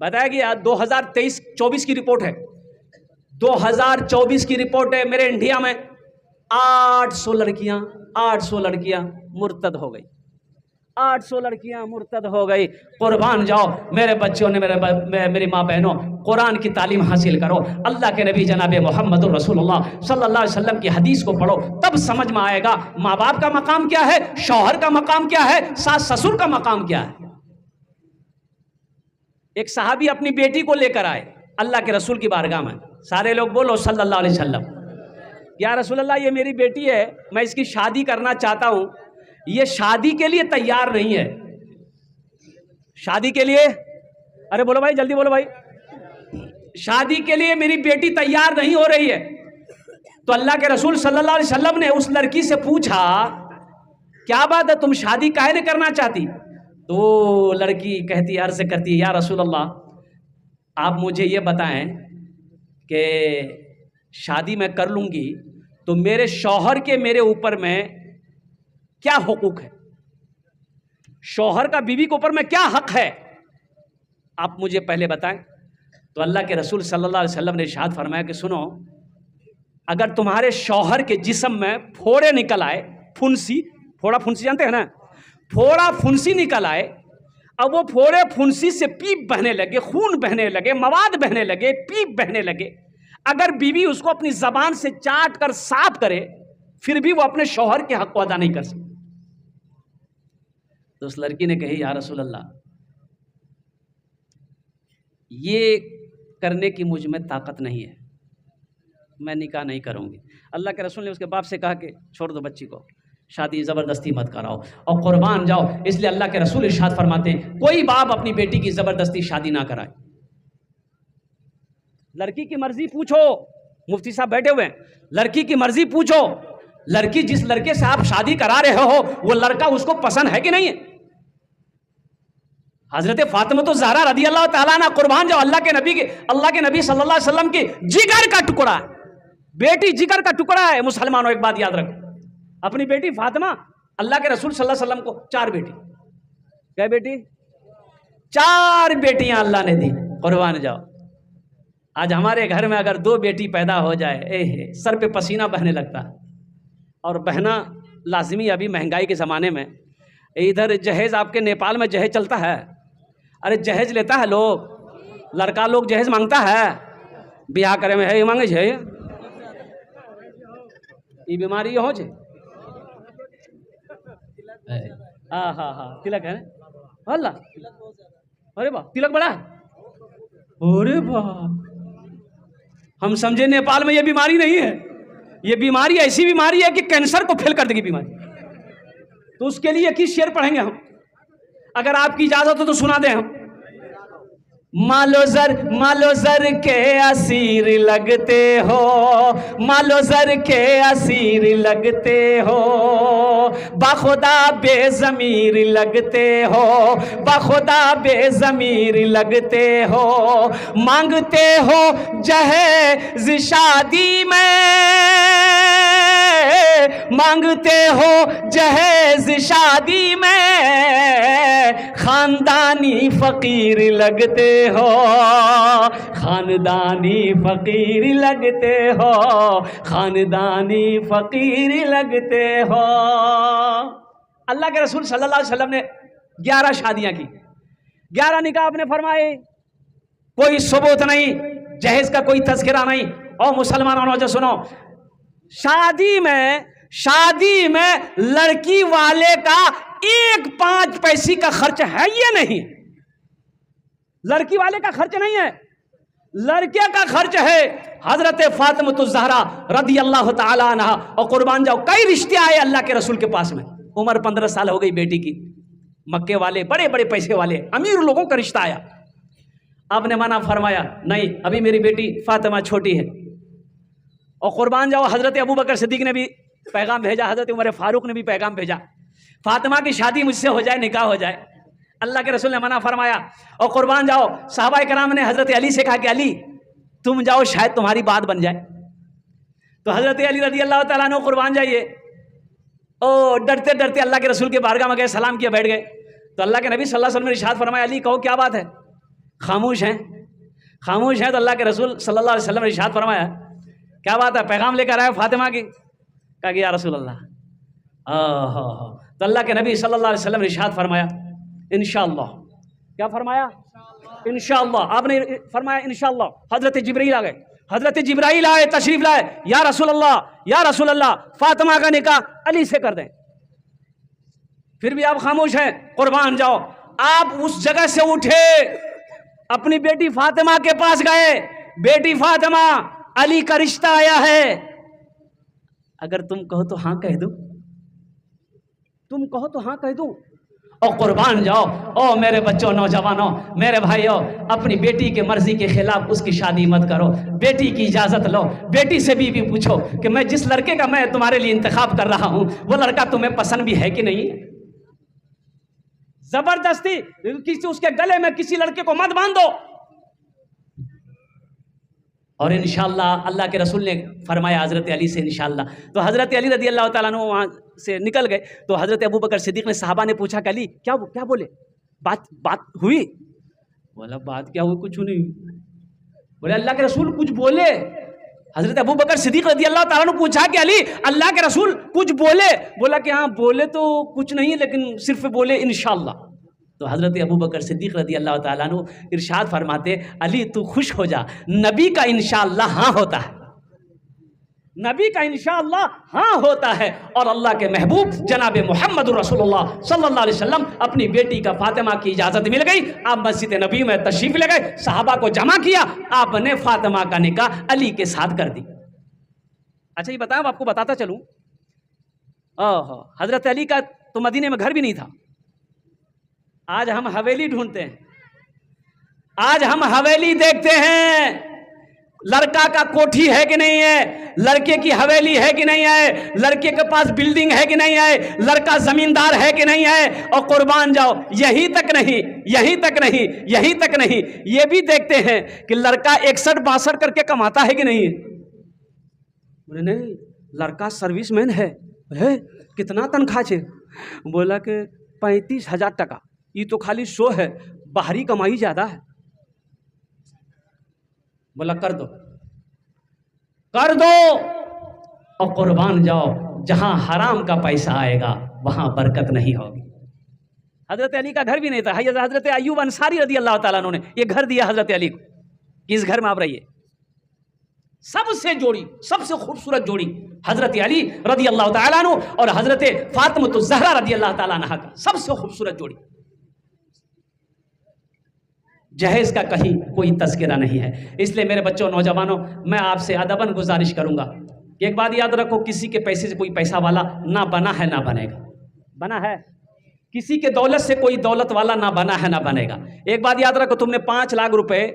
बताया कि 2023-24 की रिपोर्ट है, 2024 की रिपोर्ट है, मेरे इंडिया में 800 लड़कियां मुर्तद हो गई, 800 लड़कियां मुर्तद हो गई। कुर्बान जाओ मेरे बच्चों ने, मेरी माँ बहनों, कुरान की तालीम हासिल करो, अल्लाह के नबी जनाब मोहम्मद रसूलुल्लाह सल्लल्लाहु अलैहि वसल्लम की हदीस को पढ़ो, तब समझ में आएगा माँ बाप का मकाम क्या है, शौहर का मकाम क्या है, सास ससुर का मकाम क्या है। एक सहाबी अपनी बेटी को लेकर आए अल्लाह के रसूल की बारगाह में, सारे लोग बोलो सल्लल्लाहु अलैहि वसल्लम, या रसूल अल्लाह ये मेरी बेटी है, मैं इसकी शादी करना चाहता हूं, ये शादी के लिए तैयार नहीं है, शादी के लिए, अरे बोलो भाई जल्दी बोलो भाई, शादी के लिए मेरी बेटी तैयार नहीं हो रही है। तो अल्लाह के रसूल सल्लल्लाहु अलैहि वसल्लम ने उस लड़की से पूछा क्या बात है, तुम शादी काहे नहीं करना चाहती। तो लड़की कहती, अर्ज करती, या रसूल अल्लाह आप मुझे ये बताएं कि शादी मैं कर लूंगी तो मेरे शौहर के मेरे ऊपर में क्या हुकूक है, शौहर का बीवी के ऊपर में क्या हक है, आप मुझे पहले बताएं। तो अल्लाह के रसूल सल्लल्लाहु अलैहि वसल्लम ने इरशाद फरमाया कि सुनो, अगर तुम्हारे शौहर के जिस्म में फोड़े निकल आए, फुंसी, फोड़ा फुंसी जानते हैं ना, फोड़ा फुंसी निकल आए, अब वो फोड़े फुंसी से पीप बहने लगे, खून बहने लगे, मवाद बहने लगे, पीप बहने लगे, अगर बीवी उसको अपनी जबान से चाट कर साफ करे फिर भी वो अपने शौहर के हक को अदा नहीं कर सकती। तो उस लड़की ने कही, या रसूल अल्लाह ये करने की मुझ में ताकत नहीं है, मैं निकाह नहीं करूंगी। अल्लाह के रसूल ने उसके बाप से कहा कि छोड़ दो बच्ची को, शादी ज़बरदस्ती मत कराओ और कुर्बान जाओ। इसलिए अल्लाह के रसूल इरशाद फरमाते हैं कोई बाप अपनी बेटी की ज़बरदस्ती शादी ना कराए। लड़की की मर्जी पूछो, मुफ्ती साहब बैठे हुए हैं, लड़की की मर्जी पूछो, लड़की जिस लड़के से आप शादी करा रहे हो वो लड़का उसको पसंद है कि नहीं है। हजरत फातिमा तो ज़हरा रदी अल्लाह ताला अन्हा, कुर्बान जाओ, अल्लाह के नबी सल्लल्लाहु अलैहि वसल्लम की जिगर का टुकड़ा है, बेटी जिगर का टुकड़ा है। मुसलमानों एक बात याद रखो, अपनी बेटी फातिमा, अल्लाह के रसूल सल्लल्लाहु अलैहि वसल्लम को 4 बेटी, क्या बेटी, 4 बेटियां अल्लाह ने दी। कुर्बान जाओ, आज हमारे घर में अगर 2 बेटी पैदा हो जाए, सर पे पसीना बहने लगता है, और बहना लाजिमी। अभी महंगाई के ज़माने में इधर जहेज़, आपके नेपाल में जहेज चलता है, अरे जहेज लेता है लोग, लड़का लोग जहेज मांगता है, ब्याह करे में है ये मांगे है, ये बीमारी हो छे, हाँ तिलक है ना, अल्लाह, अरे वाह तिलक बड़ा है, अरे वाह, हम समझे नेपाल में ये बीमारी नहीं है, ये बीमारी ऐसी बीमारी है कि कैंसर को फेल कर देगी बीमारी। तो उसके लिए किस शेर पढ़ेंगे हम, अगर आपकी इजाजत हो तो सुना दें हम। मालो जर के असीर लगते हो, मालो जर के असीर लगते हो, बाखुदा बेज़मीर लगते हो, बाखुदा बेज़मीर लगते हो, मांगते हो जहेज़ शादी में, मांगते हो जहेज़ शादी में, खानदानी फकीर लगते हो, खानदानी फकीर लगते हो, खानदानी फकीर लगते हो। अल्लाह के रसूल सल्लल्लाहु अलैहि वसल्लम ने 11 शादियां की, 11 निकाह आपने फरमाए, कोई सबूत नहीं, जहेज का कोई तज़किरा नहीं। और मुसलमानों नौजवान सुनो, शादी में लड़की वाले का 1-5 पैसे का खर्च है ये नहीं, लड़की वाले का खर्च नहीं है, लड़के का खर्च है। हजरत फातिमा तो ज़हरा रदी अल्लाह ताला अन्हा, और कुर्बान जाओ कई रिश्ते आए अल्लाह के रसूल के पास में, उम्र 15 साल हो गई बेटी की, मक्के वाले बड़े बड़े पैसे वाले अमीर लोगों का रिश्ता आया, आपने मना फरमाया नहीं, अभी मेरी बेटी फातिमा छोटी है। और कुर्बान जाओ हजरत अबू बकर सिद्दीक ने भी पैगाम भेजा, हजरत उमर फारूक ने भी पैगाम भेजा, फातिमा की शादी मुझसे हो जाए, निकाह हो जाए। अल्लाह के रसूल ने मना फरमाया। और कुर्बान जाओ सहाबाए कराम ने हजरत अली से कहा कि अली तुम जाओ, शायद तुम्हारी बात बन जाए। तो हजरत अली रदी अल्लाह ताला अन्हु कुर्बान जाइए, ओ डरते डरते अल्लाह के रसूल के बारगाह में गए, सलाम किया, बैठ गए। तो अल्लाह के नबी सल्लल्लाहु अलैहि वसल्लम ने इरशाद फरमाया, अली कहो क्या बात है। खामोश हैं, खामोश हैं। तो अल्लाह के रसूल सल्लल्लाहु अलैहि वसल्लम ने इरशाद फरमाया, क्या बात है, पैगाम लेकर आए फातिमा की? कहा कि या रसूल अल्लाह। तो अल्लाह के नबी सल्लल्लाहु अलैहि वसल्लम ने इरशाद फरमाया इंशाअल्लाह। क्या फरमाया? इंशाअल्लाह। आपने फरमाया इंशाअल्लाह। हजरत जिब्रील आ गए, हजरत जिब्राइल आए, तशरीफ लाए, या रसूल अल्लाह, या रसूल अल्लाह, फातिमा का निकाह अली से कर दें। फिर भी आप खामोश हैं, कुर्बान जाओ। आप उस जगह से उठे, अपनी बेटी फातिमा के पास गए, बेटी फातिमा, अली का रिश्ता आया है, अगर तुम कहो तो हाँ कह दूं, तुम कहो तो हाँ कह दूं, और कुर्बान जाओ। ओ मेरे बच्चों, नौजवानों, मेरे भाइयों, अपनी बेटी के मर्जी के खिलाफ उसकी शादी मत करो। बेटी की इजाजत लो, बेटी से भी पूछो कि मैं जिस लड़के का मैं तुम्हारे लिए इंतखाब कर रहा हूं, वो लड़का तुम्हें पसंद भी है कि नहीं। जबरदस्ती किसी उसके गले में किसी लड़के को मत बांधो। और इंशाअल्लाह अल्लाह के रसूल ने फरमाया हज़रत अली से इंशाअल्लाह। तो हज़रत अली रदी अल्लाह ताला अन्हु वहाँ से निकल गए। तो हज़रत अबू बकर सिद्दीक़ ने सहाबा ने पूछा कि अली क्या क्या बोले, बात हुई? बोला बात क्या हुई, कुछ नहीं। बोले अल्लाह के रसूल कुछ बोले? हज़रत अबू बकर सिद्दीक़ रदी अल्लाह ताला ने पूछा कि अली अल्लाह के रसूल कुछ बोले? बोला कि हाँ बोले तो कुछ नहीं, लेकिन सिर्फ बोले इंशाअल्लाह। तो हज़रत अबू बकर सिद्दीक़ रदी अल्लाह ताला अन्हु इरशाद फरमाते, अली तू खुश हो जा, नबी का इंशाअल्लाह हाँ होता है, नबी का इंशाअल्लाह हाँ होता है। और अल्लाह के महबूब जनाब मोहम्मद रसूलुल्लाह सल्लल्लाहु अलैहि वसल्लम अपनी बेटी का फातिमा की इजाज़त मिल गई। आप मस्जिद नबी में तशरीफ़ ले गए, सहाबा को जमा किया, आपने फातिमा का निकाह अली के साथ कर दी। अच्छा ये बताओ, आपको बताता चलूँ, हज़रत अली का तो मदीने में घर भी नहीं था। आज हम हवेली ढूंढते हैं, आज हम हवेली देखते हैं, लड़का का कोठी है कि नहीं है, लड़के की हवेली है कि नहीं है, लड़के के पास बिल्डिंग है कि नहीं है, लड़का जमींदार है कि नहीं है। और कुर्बान जाओ, यही तक नहीं, यही तक नहीं, यही तक नहीं, ये भी देखते हैं कि लड़का 61-62 करके कमाता है कि नहीं। बोले नहीं, लड़का सर्विसमैन है। कितना तनख्वाह छे? बोला कि 35,000 टका। ये तो खाली शो है, बाहरी कमाई ज्यादा है। बोला कर दो, कर दो, और कुर्बान जाओ, जहां हराम का पैसा आएगा वहां बरकत नहीं होगी। हजरत अली का घर भी नहीं था। हजरत अय्यूब अंसारी रदी अल्लाह ताला अन्हु ने ये घर दिया हजरत अली को, इस घर में आप रहिए। सबसे जोड़ी, सबसे खूबसूरत जोड़ी हजरत अली रदी अल्लाह ताला अन्हु और हजरत फातिमा ज़हरा रदी अल्लाह ताला अन्हा का सबसे खूबसूरत जोड़ी। जहेज का कहीं कोई तज़किरा नहीं है। इसलिए मेरे बच्चों, नौजवानों, मैं आपसे अदबन गुजारिश करूंगा कि एक बात याद रखो, किसी के पैसे से कोई पैसा वाला ना बना है ना बनेगा। बना है? किसी के दौलत से कोई दौलत वाला ना बना है ना बनेगा। एक बात याद रखो, तुमने 5 लाख रुपए,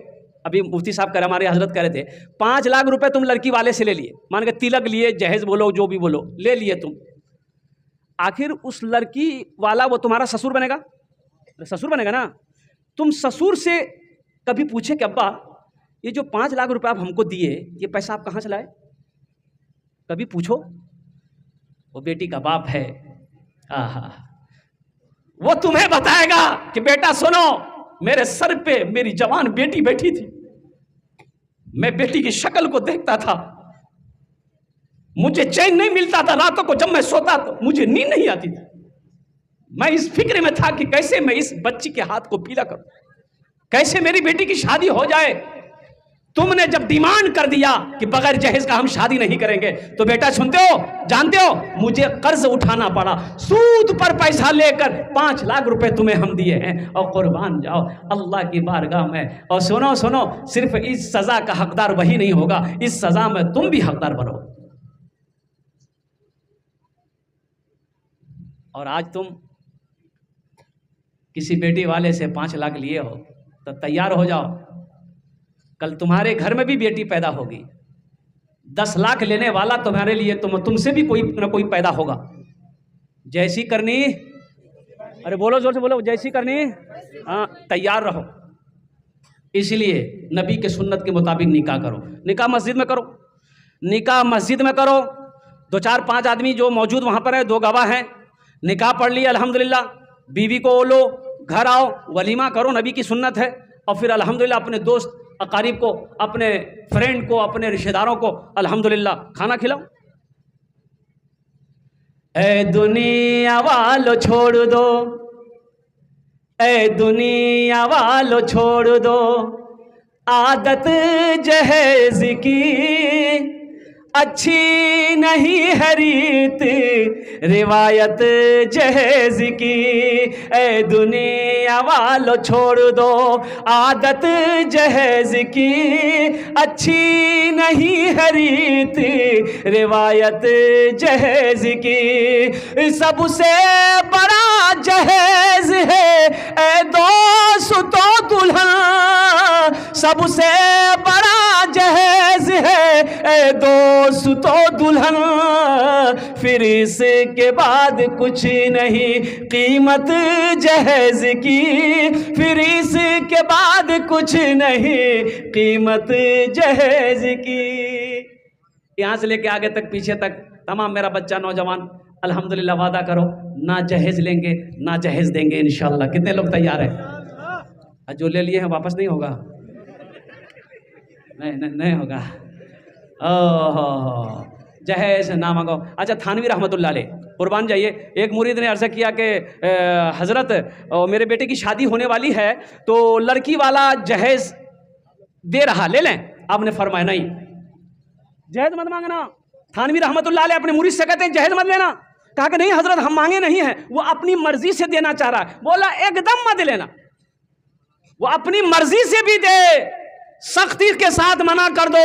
अभी मुफ्ती साहब कर हमारे हजरत कह रहे थे, 5 लाख रुपए तुम लड़की वाले से ले लिए, मान के तिलक लिए, जहेज बोलो जो भी बोलो, ले लिए तुम। आखिर उस लड़की वाला वो तुम्हारा ससुर बनेगा? ससुर बनेगा ना। तुम ससुर से कभी पूछे कि अब्बा ये जो 5 लाख रुपए आप हमको दिए, ये पैसा आप कहाँ से लाए? कभी पूछो? वो बेटी का बाप है, वो तुम्हें बताएगा कि बेटा सुनो, मेरे सर पे मेरी जवान बेटी बैठी थी, मैं बेटी की शक्ल को देखता था, मुझे चैन नहीं मिलता था रातों को, जब मैं सोता तो मुझे नींद नहीं आती थी। मैं इस फिक्र में था कि कैसे मैं इस बच्ची के हाथ को पीला करूं, कैसे मेरी बेटी की शादी हो जाए। तुमने जब डिमांड कर दिया कि बगैर जहेज का हम शादी नहीं करेंगे, तो बेटा सुनते हो, जानते हो, मुझे कर्ज उठाना पड़ा, सूद पर पैसा लेकर 5 लाख रुपए तुम्हें हम दिए हैं। और कुर्बान जाओ अल्लाह की बारगाह में। और सुनो सुनो, सिर्फ इस सजा का हकदार वही नहीं होगा, इस सजा में तुम भी हकदार बनो। और आज तुम किसी बेटी वाले से 5 लाख लिए हो तो तैयार हो जाओ, कल तुम्हारे घर में भी बेटी पैदा होगी। 10 लाख लेने वाला तुम्हारे लिए तुमसे भी कोई ना कोई पैदा होगा। जैसी करनी, अरे बोलो जोर से बोलो, जैसी करनी, हाँ तैयार रहो। इसलिए नबी के सुन्नत के मुताबिक निकाह करो। निकाह मस्जिद में करो, निकाह मस्जिद में करो। 2 4 5 आदमी जो मौजूद वहाँ पर है, 2 गवाह हैं, निकाह पढ़ लिया अल्हम्दुलिल्लाह, बीवी को लो, घर आओ, वलीमा करो, नबी की सुन्नत है। और फिर अल्हम्दुलिल्लाह अपने दोस्त अकारीब को, अपने फ्रेंड को, अपने रिश्तेदारों को अल्हम्दुलिल्लाह खाना खिलाओ। ए दुनिया वालों छोड़ दो, ए दुनिया वालों छोड़ दो आदत जहेज की, अच्छी नहीं है रीत रिवायत जहेज की। ए दुनिया वालों छोड़ दो आदत जहेज की, अच्छी नहीं है रीत रिवायत जहेज की। सबसे बड़ा जहेज है ए दोस्तों दुल्हन, सबसे बड़ा जहेज है ए दोस्तों दुल्हन, फिर इसके बाद कुछ नहीं कीमत जहेज की, फिर इसके बाद कुछ नहीं कीमत जहेज की। यहाँ से लेके आगे तक पीछे तक तमाम मेरा बच्चा नौजवान अल्हम्दुलिल्लाह वादा करो ना जहेज लेंगे ना जहेज देंगे इंशाल्लाह। कितने लोग तैयार हैं? जो ले लिए हैं वापस नहीं होगा? नहीं होगा। ओह जहेज ना मांगो। अच्छा थानवी रहमतुल्लाह अलैह कुर्बान जाइए, एक मुरीद ने अर्ज़ किया कि हज़रत मेरे बेटे की शादी होने वाली है तो लड़की वाला जहेज दे रहा, ले लें? आपने फरमाया नहीं, जहेज मत मांगना। थानवी रहमतुल्लाह अलैह अपने मुरीद से कहते हैं जहेज मत लेना। कहा कि नहीं हजरत हम मांगे नहीं हैं, वो अपनी मर्जी से देना चाह रहा है। बोला एकदम मत लेना, वो अपनी मर्जी से भी दे, सख्ती के साथ मना कर दो।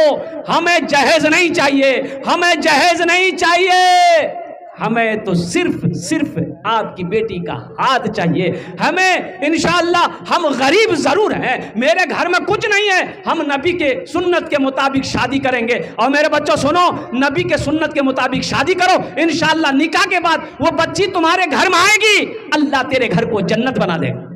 हमें जहेज नहीं चाहिए, हमें जहेज नहीं चाहिए, हमें तो सिर्फ आपकी बेटी का हाथ चाहिए। हमें इंशाअल्लाह हम गरीब जरूर हैं, मेरे घर में कुछ नहीं है, हम नबी के सुन्नत के मुताबिक शादी करेंगे। और मेरे बच्चों सुनो, नबी के सुन्नत के मुताबिक शादी करो, इंशाअल्लाह निकाह के बाद वो बच्ची तुम्हारे घर में आएगी, अल्लाह तेरे घर को जन्नत बना देगा।